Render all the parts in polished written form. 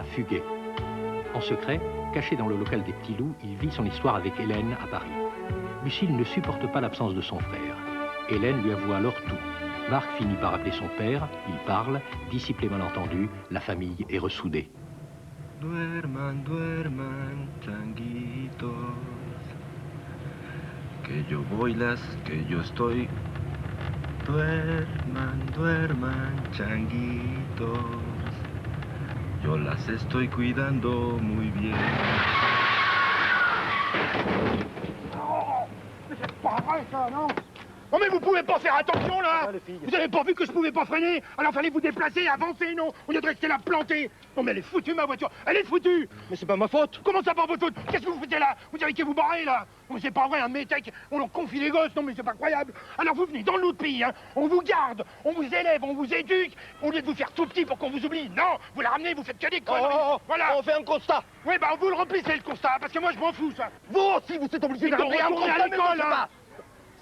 fuguet. En secret, caché dans le local des Petits Loups, il vit son histoire avec Hélène à Paris. Lucille ne supporte pas l'absence de son frère. Hélène lui avoue alors tout. Marc finit par appeler son père, il parle, dissipe les malentendus, la famille est ressoudée. Duerman, duerman, changuitos, que yo voy las, que yo estoy. Duerman, duerman, changuitos, yo las estoy cuidando muy bien. Oh, mais c'est pas vrai ça, non? Oh mais vous pouvez pas faire attention là! Vous avez pas vu que je pouvais pas freiner? Alors fallait vous déplacer, avancer, non? Au lieu de rester là planté! Non mais elle est foutue ma voiture! Elle est foutue! Mais c'est pas ma faute! Comment ça pas votre faute? Qu'est-ce que vous foutez là? Vous avez qu'à vous barrer là! Non mais c'est pas vrai, un métèque, on leur confie les gosses, non mais c'est pas croyable! Alors vous venez dans l'autre pays, hein? On vous garde, on vous élève, on vous éduque, au lieu de vous faire tout petit pour qu'on vous oublie! Non! Vous la ramenez, vous faites que des conneries! Voilà! On fait un constat! Oui bah vous le remplissez le constat, parce que moi je m'en fous ça! Vous aussi, vous êtes obligé de retourner à l'école, hein!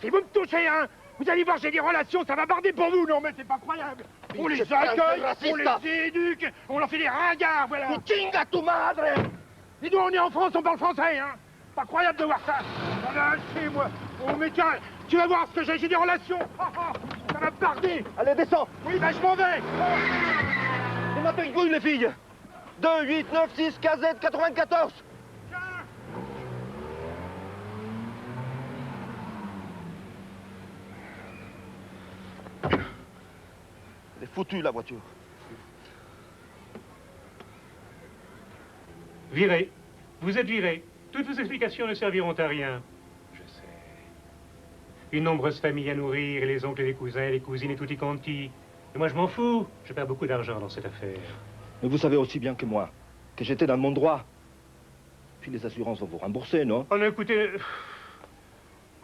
Si vous me touchez, hein! Vous allez voir, j'ai des relations, ça va barder pour vous, non mais c'est pas croyable. On les accueille, on les éduque, on leur fait des ringards, voilà. Chinga tu madre! Et nous, on est en France, on parle français, hein. Pas croyable de voir ça. Voilà, chez moi. Oh mais tiens, tu vas voir ce que j'ai des relations. Ça va barder. Allez, descends! Oui, bah je m'en vais. C'est ma pingouille, les filles! 2, 8, 9, 6, KZ, 94! Elle est foutue, la voiture. Viré. Vous êtes viré. Toutes vos explications ne serviront à rien. Je sais. Une nombreuse famille à nourrir, et les oncles et les cousins, les cousines et tutti quanti. Et moi, je m'en fous. Je perds beaucoup d'argent dans cette affaire. Mais vous savez aussi bien que moi que j'étais dans mon droit. Puis les assurances vont vous rembourser, non? Oh non, écoutez...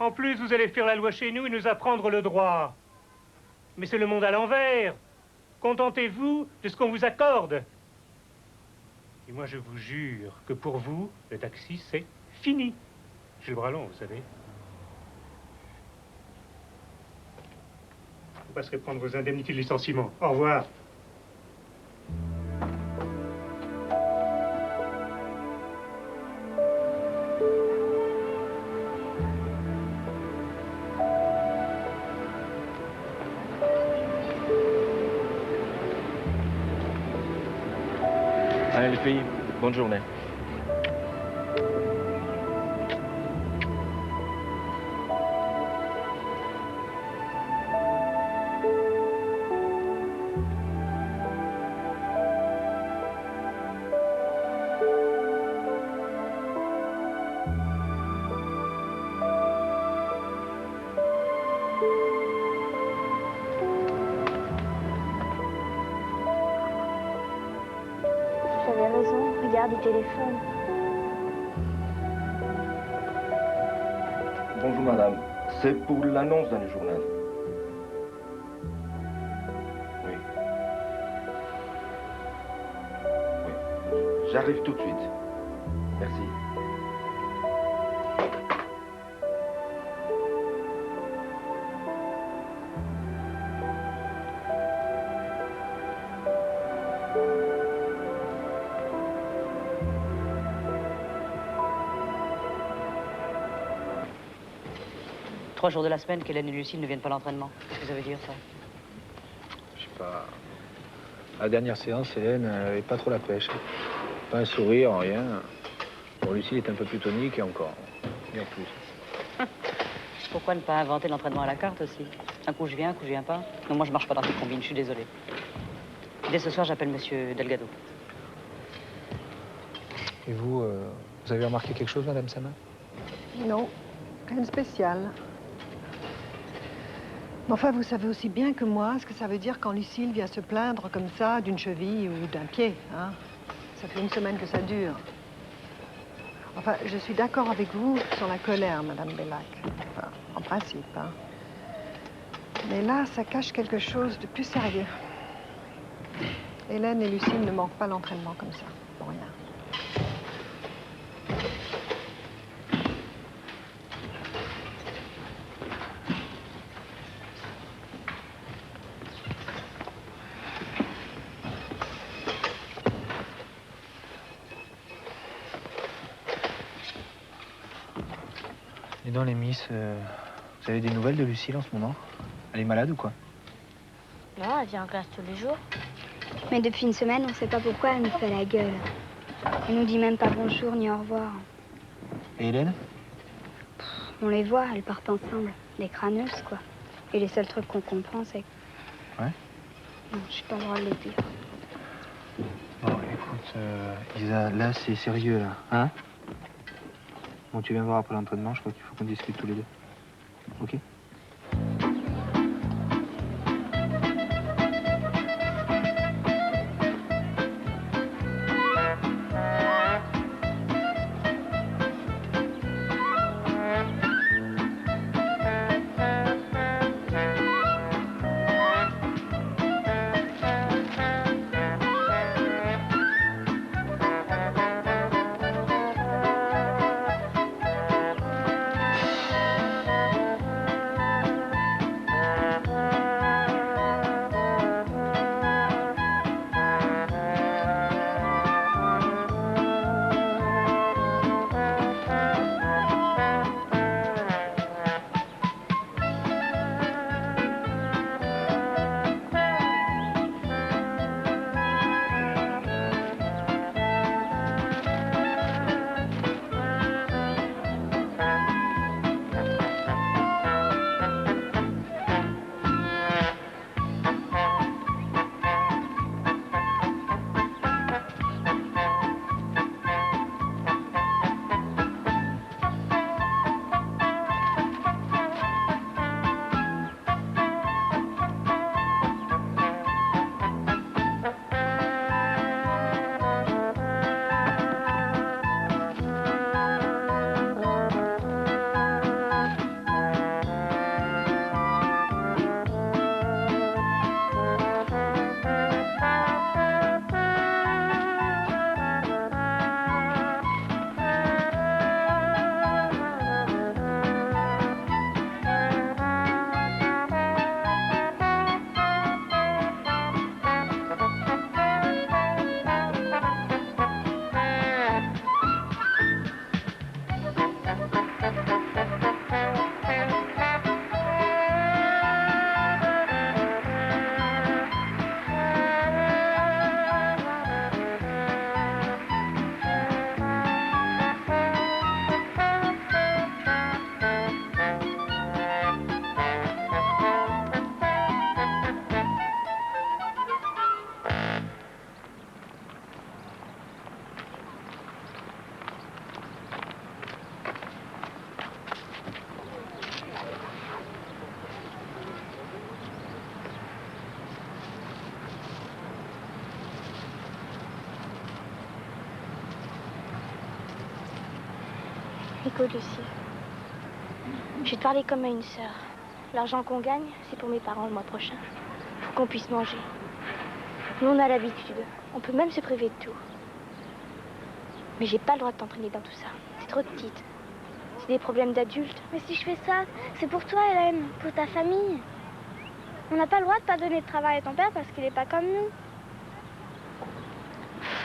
En plus, vous allez faire la loi chez nous et nous apprendre le droit. Mais c'est le monde à l'envers. Contentez-vous de ce qu'on vous accorde. Et moi, je vous jure que pour vous, le taxi, c'est fini. J'ai le bras long, vous savez. Vous passerez prendre vos indemnités de licenciement. Au revoir. Allez, les filles, bonne journée. J'avais raison, regarde du téléphone. Bonjour, madame. C'est pour l'annonce dans le journal. Oui. Oui. J'arrive tout de suite. Merci. Trois jours de la semaine qu'Hélène et Lucille ne viennent pas à l'entraînement. Qu'est-ce que ça veut dire, ça? Je sais pas. À la dernière séance, Hélène n'avait pas trop la pêche. Pas un sourire, rien. Bon, Lucille est un peu plus tonique et encore. Bien plus. Pourquoi ne pas inventer l'entraînement à la carte aussi? Un coup je viens, un coup je viens pas. Non, moi je marche pas dans ces combines, je suis désolé. Dès ce soir, j'appelle Monsieur Delgado. Et vous, vous avez remarqué quelque chose, Madame Sama? Non, rien de spécial. Mais enfin, vous savez aussi bien que moi ce que ça veut dire quand Lucille vient se plaindre comme ça d'une cheville ou d'un pied, hein. Ça fait une semaine que ça dure. Enfin, je suis d'accord avec vous sur la colère, Madame Bellac. Enfin, en principe, hein. Mais là, ça cache quelque chose de plus sérieux. Hélène et Lucille ne manquent pas l'entraînement comme ça, pour rien. Et dans les Miss, vous avez des nouvelles de Lucille en ce moment? Elle est malade ou quoi? Non, elle vient en classe tous les jours. Mais depuis une semaine, on sait pas pourquoi elle nous fait la gueule. Elle nous dit même pas bonjour ni au revoir. Et Hélène? On les voit, elles partent ensemble. Les crâneuses, quoi. Et les seuls trucs qu'on comprend, c'est... Ouais? Non, je suis pas le droit de les dire. Bon, écoute, Isa, là, c'est sérieux, là. Hein? Bon, tu viens voir après l'entraînement, je crois qu'il faut qu'on discute tous les deux. Ok? Écoute, Lucie, je vais te parler comme à une sœur. L'argent qu'on gagne, c'est pour mes parents le mois prochain. Faut qu'on puisse manger. Nous, on a l'habitude. On peut même se priver de tout. Mais j'ai pas le droit de t'entraîner dans tout ça. T'es trop petite. C'est des problèmes d'adultes. Mais si je fais ça, c'est pour toi, Hélène, pour ta famille. On n'a pas le droit de pas donner de travail à ton père parce qu'il est pas comme nous.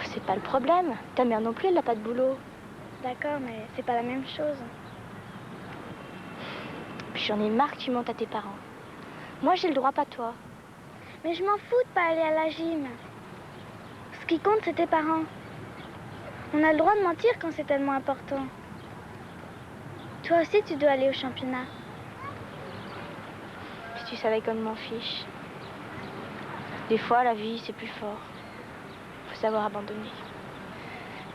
C'est pas le problème. Ta mère non plus, elle n'a pas de boulot. D'accord, mais c'est pas la même chose. Puis j'en ai marre que tu mentes à tes parents. Moi, j'ai le droit, pas toi. Mais je m'en fous de pas aller à la gym. Ce qui compte, c'est tes parents. On a le droit de mentir quand c'est tellement important. Toi aussi, tu dois aller au championnat. Si tu savais comme je m'en fiche. Des fois, la vie, c'est plus fort. Faut savoir abandonner.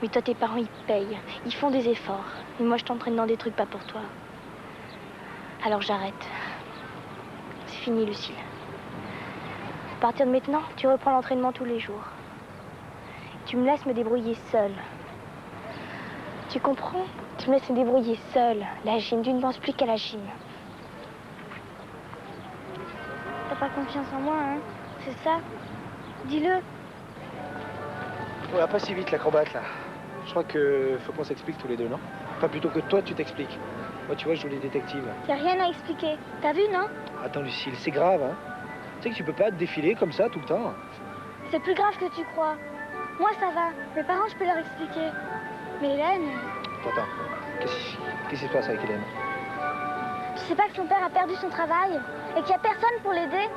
Mais toi, tes parents, ils payent. Ils font des efforts. Et moi, je t'entraîne dans des trucs pas pour toi. Alors j'arrête. C'est fini, Lucille. À partir de maintenant, tu reprends l'entraînement tous les jours. Tu me laisses me débrouiller seule. Tu comprends? Tu me laisses me débrouiller seule. La gym, tu ne penses plus qu'à la gym. T'as pas confiance en moi, hein? C'est ça? Dis-le. Ouais, pas si vite, l'acrobate, là. Je crois que faut qu'on s'explique tous les deux, non? Enfin, plutôt que toi, tu t'expliques. Moi, tu vois, je joue les détectives. Y'a rien à expliquer. T'as vu, non? Attends, Lucille, c'est grave, hein? Tu sais que tu peux pas te défiler comme ça tout le temps. C'est plus grave que tu crois. Moi, ça va. Mes parents, je peux leur expliquer. Mais Hélène... Attends, qu'est-ce qui se passe avec Hélène? sait pas que son père a perdu son travail et qu'il n'y a personne pour l'aider?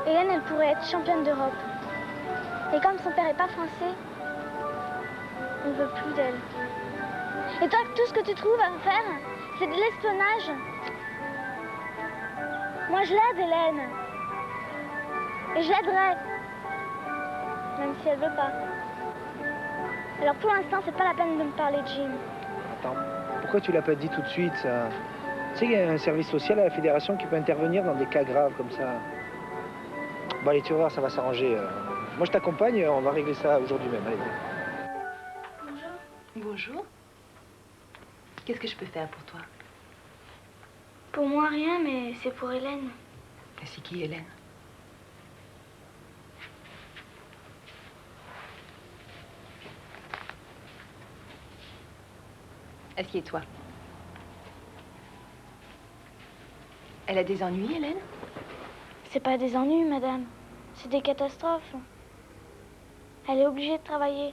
Hélène, elle pourrait être championne d'Europe. Et comme son père n'est pas français, on ne veut plus d'elle. Et toi, tout ce que tu trouves à faire, c'est de l'espionnage. Moi, je l'aide, Hélène. Et je l'aiderai. Même si elle veut pas. Alors pour l'instant, c'est pas la peine de me parler de Jim. Attends, pourquoi tu l'as pas dit tout de suite, ça? Tu sais qu'il y a un service social à la fédération qui peut intervenir dans des cas graves comme ça. Bon, allez, tu vas voir, ça va s'arranger. Moi, je t'accompagne, on va régler ça aujourd'hui même. Allez, viens. Bonjour. Bonjour. Qu'est-ce que je peux faire pour toi? Pour moi, rien, mais c'est pour Hélène. Et c'est qui, Hélène? Assieds-toi. Elle a des ennuis, Hélène? C'est pas des ennuis, madame. C'est des catastrophes. Elle est obligée de travailler.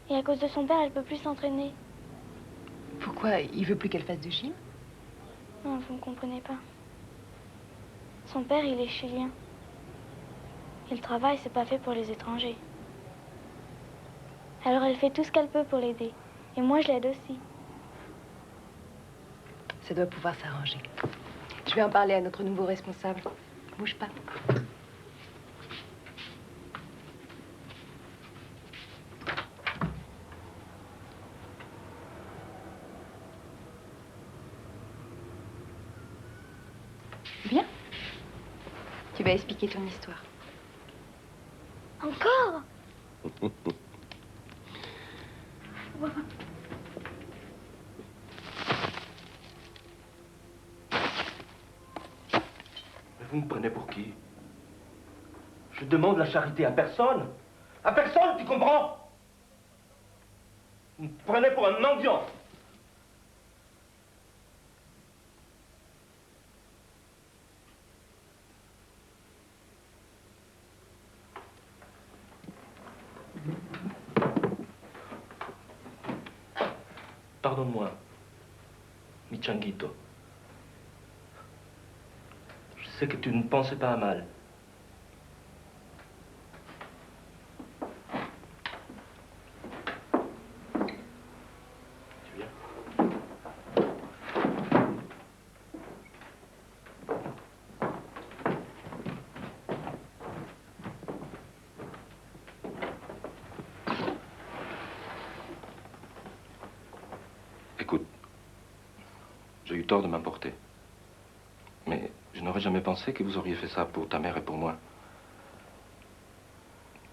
Et à cause de son père, elle peut plus s'entraîner. Pourquoi? Il veut plus qu'elle fasse du gym? Non, vous ne comprenez pas. Son père, il est chilien. Et le travail, c'est pas fait pour les étrangers. Alors elle fait tout ce qu'elle peut pour l'aider. Et moi, je l'aide aussi. Ça doit pouvoir s'arranger. Je vais en parler à notre nouveau responsable. Bouge pas. Viens. Tu vas expliquer ton histoire. Encore? Vous me prenez pour qui? Je demande la charité à personne. À personne, tu comprends? Vous me prenez pour un mendiant. Pardonne-moi, mi changuito. Je sais que tu ne pensais pas à mal. Tu viens? Écoute, j'ai eu tort de m'emporter. Mais je n'aurais jamais pensé que vous auriez fait ça pour ta mère et pour moi.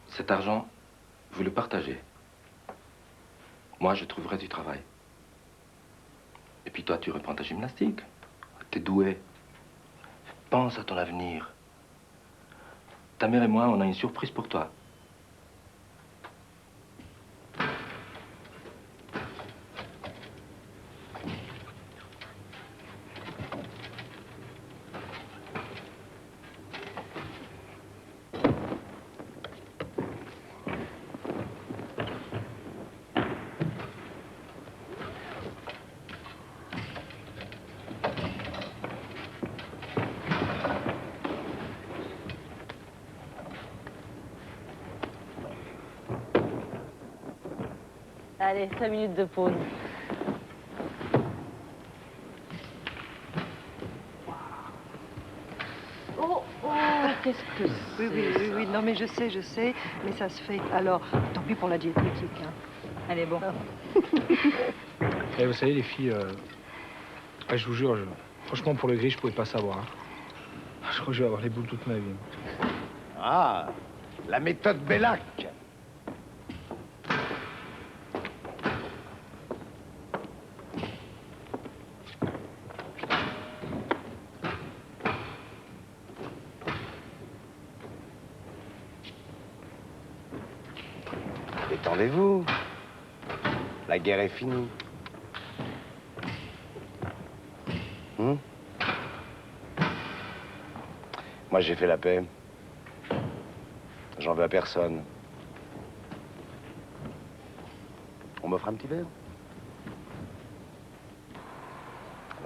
Cet argent, vous le partagez. Moi, je trouverai du travail. Et puis toi, tu reprends ta gymnastique. T'es doué. Pense à ton avenir. Ta mère et moi, on a une surprise pour toi. Allez, 5 minutes de pause. Oh, qu'est-ce que c'est? Oui, non mais je sais, mais ça se fait. Alors, tant pis pour la diététique. Hein. Allez, bon. Et vous savez, les filles, je vous jure, franchement, pour le gris, je pouvais pas savoir. Hein. Je crois que je vais avoir les boules toute ma vie. Ah, la méthode Bellac. Détendez-vous. La guerre est finie. Moi, j'ai fait la paix. J'en veux à personne. On m'offre un petit verre?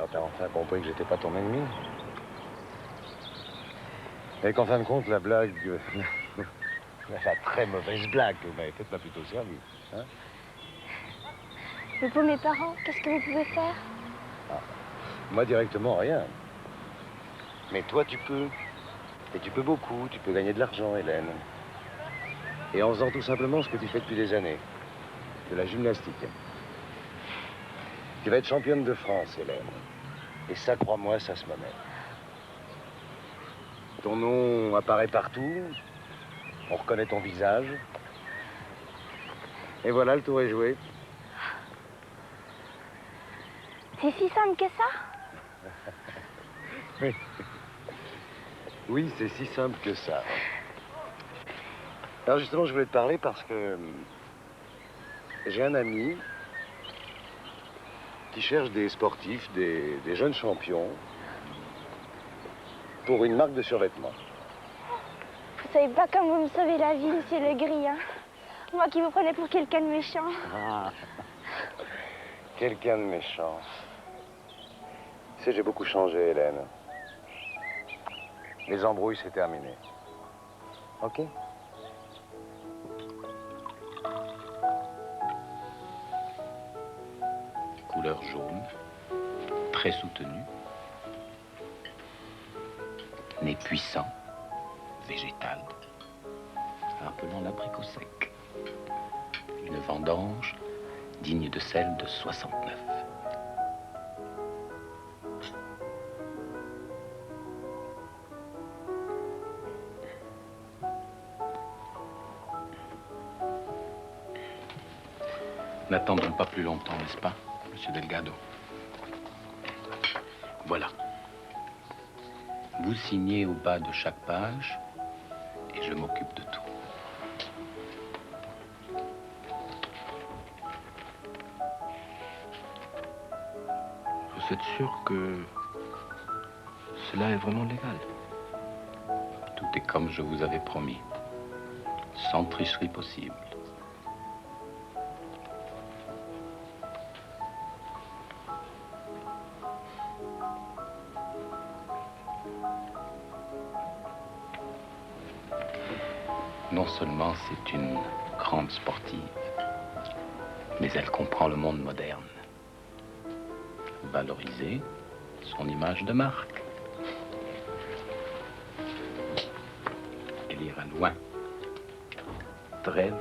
Alors t'as enfin compris que j'étais pas ton ennemi. Et qu'en fin de compte, la blague... la très mauvaise blague que vous m'avez faite m'a plutôt servi. Hein? Mais pour mes parents, qu'est-ce que vous pouvez faire? Moi, directement, rien. Mais toi, tu peux. Et tu peux beaucoup. Tu peux gagner de l'argent, Hélène. Et en faisant tout simplement ce que tu fais depuis des années. De la gymnastique. Tu vas être championne de France, Hélène. Et ça, crois-moi, ça se m'amène. Ton nom apparaît partout. On reconnaît ton visage. Et voilà, le tour est joué. C'est si simple que ça? Oui. Oui, c'est si simple que ça. Alors justement, je voulais te parler parce que j'ai un ami qui cherche des sportifs, des jeunes champions pour une marque de survêtement. Vous savez pas comme vous me sauvez la vie, monsieur Legris, hein? Moi qui vous prenais pour quelqu'un de méchant. Ah. Quelqu'un de méchant. Tu sais, j'ai beaucoup changé, Hélène. Les embrouilles, c'est terminé. OK? Couleur jaune, très soutenu, nez puissant, végétal, rappelant l'abricot sec. Une vendange digne de celle de 69. N'attendons pas plus longtemps, n'est-ce pas, Monsieur Delgado? Voilà. Vous signez au bas de chaque page et je m'occupe de tout. Vous êtes sûr que cela est vraiment légal? Tout est comme je vous avais promis. Sans tricherie possible. Non seulement c'est une grande sportive, mais elle comprend le monde moderne. Valoriser son image de marque. Elle ira loin. Très loin.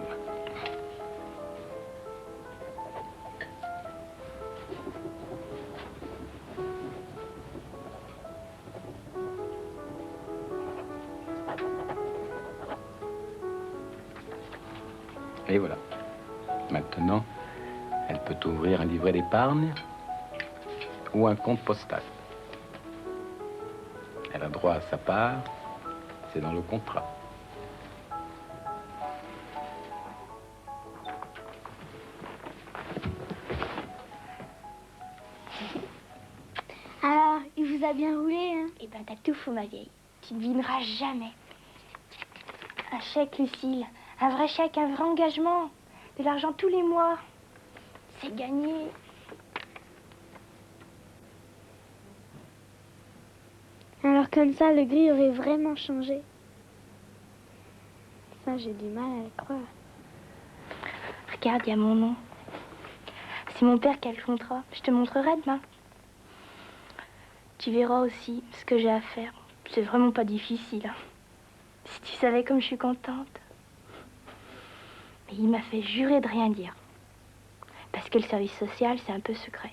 Et voilà. Maintenant, elle peut ouvrir un livret d'épargne ou un compte postal. Elle a droit à sa part, c'est dans le contrat. Alors, il vous a bien roulé, hein? Eh ben, t'as tout faux, ma vieille. Tu ne devineras jamais. Un chèque, Lucille. Un vrai chèque, un vrai engagement. De l'argent tous les mois. C'est gagné. Alors comme ça, le gris aurait vraiment changé. Ça, j'ai du mal à le croire. Regarde, il y a mon nom. C'est mon père qui a le contrat. Je te montrerai demain. Tu verras aussi ce que j'ai à faire. C'est vraiment pas difficile. Hein. Si tu savais comme je suis contente. Mais il m'a fait jurer de rien dire. Parce que le service social, c'est un peu secret.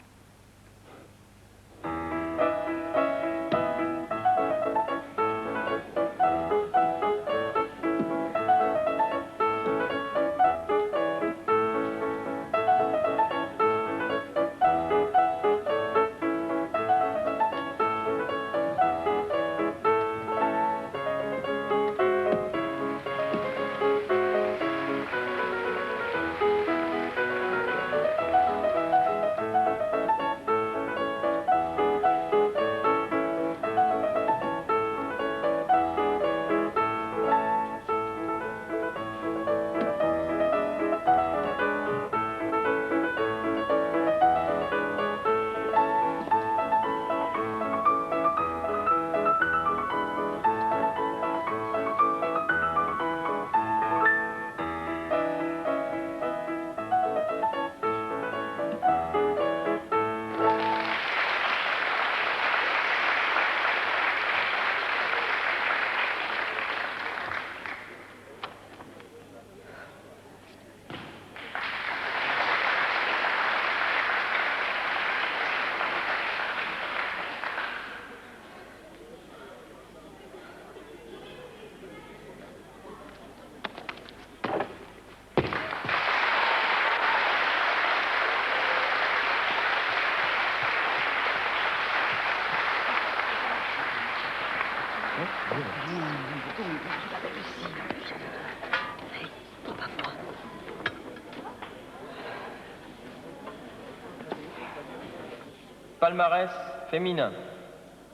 Palmarès féminin.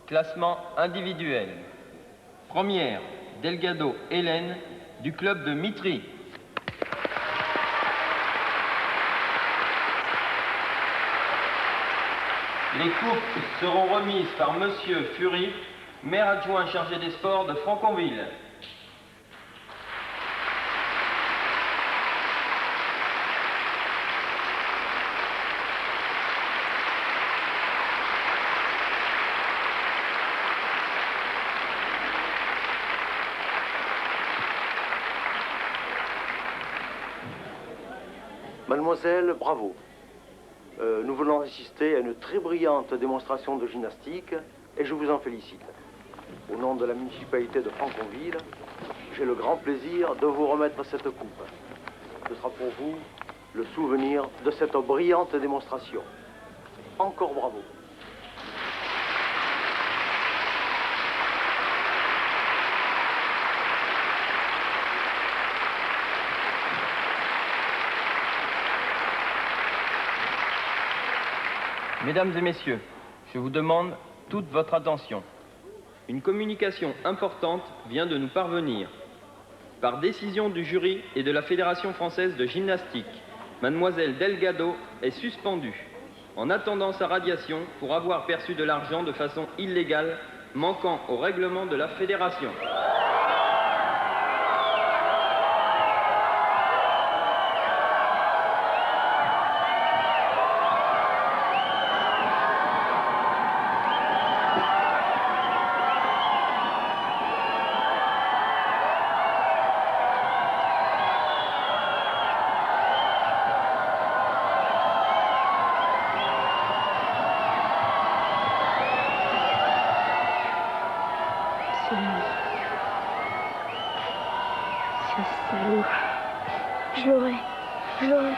Classement individuel. Première, Delgado Hélène, du club de Mitry. Les coupes seront remises par Monsieur Fury, maire adjoint chargé des sports de Franconville. Mademoiselle, bravo. Nous venons d'assister à une très brillante démonstration de gymnastique et je vous en félicite. Au nom de la municipalité de Franconville, j'ai le grand plaisir de vous remettre cette coupe. Ce sera pour vous le souvenir de cette brillante démonstration. Encore bravo. Mesdames et messieurs, je vous demande toute votre attention. Une communication importante vient de nous parvenir. Par décision du jury et de la Fédération française de gymnastique, Mademoiselle Delgado est suspendue, en attendant sa radiation pour avoir perçu de l'argent de façon illégale, manquant au règlement de la Fédération. Je l'aurai.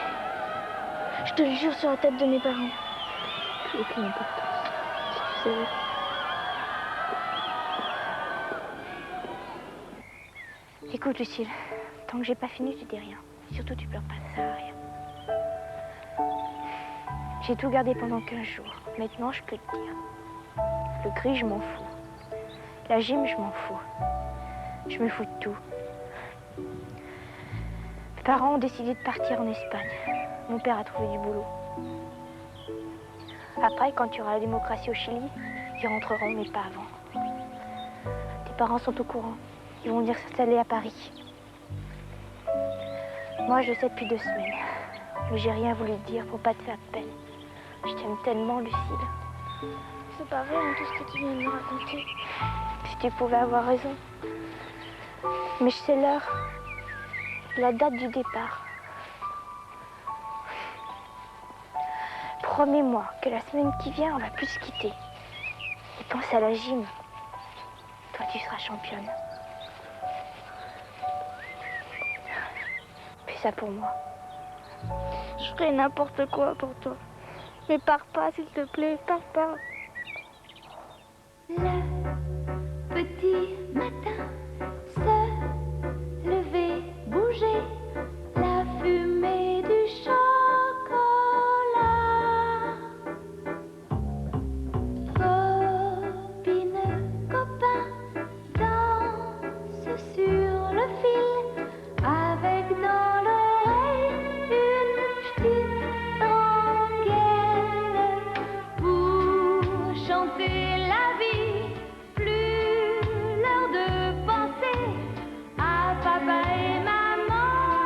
Je te le jure sur la tête de mes parents. Plus aucune importance, si tu savais. Écoute, Lucille, tant que j'ai pas fini, tu dis rien. Surtout, tu pleures pas, ça sert à rien. J'ai tout gardé pendant 15 jours. Maintenant, je peux te dire. Le gris, je m'en fous. La gym, je m'en fous. Je me fous de tout. Mes parents ont décidé de partir en Espagne. Mon père a trouvé du boulot. Après, quand il y aura la démocratie au Chili, ils rentreront, mais pas avant. Tes parents sont au courant. Ils vont venir s'installer à Paris. Moi, je sais depuis 2 semaines. Mais j'ai rien voulu te dire pour pas te faire de peine. Je t'aime tellement, Lucille. C'est pas vrai, tout ce que tu viens de me raconter. Si tu pouvais avoir raison. Mais je sais l'heure. La date du départ. Promets-moi que la semaine qui vient, on va plus se quitter. Et pense à la gym. Toi, tu seras championne. Fais ça pour moi. Je ferai n'importe quoi pour toi. Mais pars pas, s'il te plaît, pars pas. Le petit matin, se lever, bouger, la fumée du chocolat. Copine, copain, danse sur le fil, avec dans l'oreille une petite rengaine pour chanter la vie. Plus l'heure de penser à papa et maman.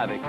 avec